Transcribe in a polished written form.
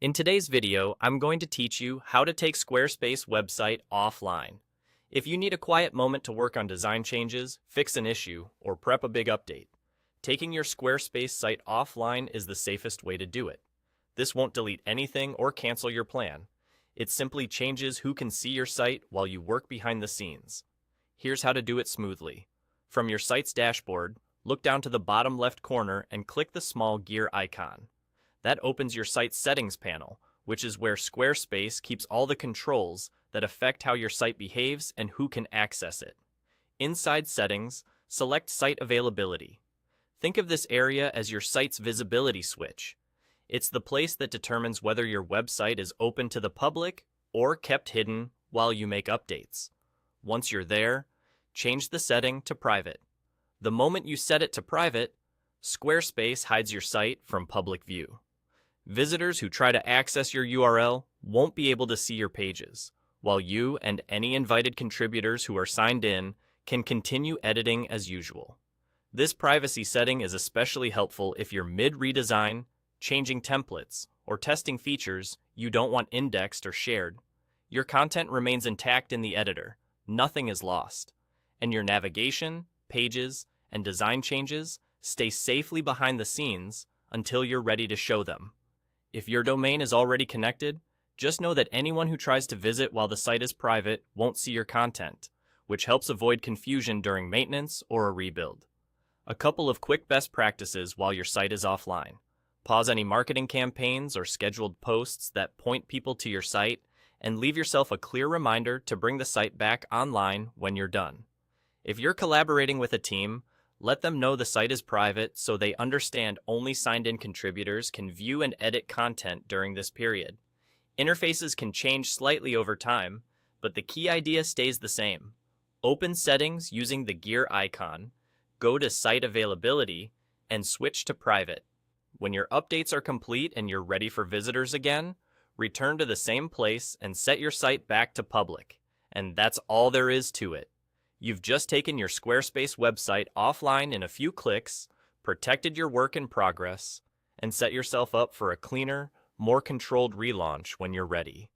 In today's video, I'm going to teach you how to take Squarespace website offline. If you need a quiet moment to work on design changes, fix an issue, or prep a big update, taking your Squarespace site offline is the safest way to do it. This won't delete anything or cancel your plan. It simply changes who can see your site while you work behind the scenes. Here's how to do it smoothly. From your site's dashboard, look down to the bottom left corner and click the small gear icon. That opens your site's settings panel, which is where Squarespace keeps all the controls that affect how your site behaves and who can access it. Inside Settings, select Site Availability. Think of this area as your site's visibility switch. It's the place that determines whether your website is open to the public or kept hidden while you make updates. Once you're there, change the setting to Private. The moment you set it to Private, Squarespace hides your site from public view. Visitors who try to access your URL won't be able to see your pages, while you and any invited contributors who are signed in can continue editing as usual. This privacy setting is especially helpful if you're mid-redesign, changing templates, or testing features you don't want indexed or shared. Your content remains intact in the editor, nothing is lost, and your navigation, pages, and design changes stay safely behind the scenes until you're ready to show them. If your domain is already connected, just know that anyone who tries to visit while the site is private won't see your content, which helps avoid confusion during maintenance or a rebuild. A couple of quick best practices while your site is offline. Pause any marketing campaigns or scheduled posts that point people to your site, and leave yourself a clear reminder to bring the site back online when you're done. If you're collaborating with a team, let them know the site is private so they understand only signed-in contributors can view and edit content during this period. Interfaces can change slightly over time, but the key idea stays the same. Open settings using the gear icon, go to Site Availability, and switch to Private. When your updates are complete and you're ready for visitors again, return to the same place and set your site back to public. And that's all there is to it. You've just taken your Squarespace website offline in a few clicks, protected your work in progress, and set yourself up for a cleaner, more controlled relaunch when you're ready.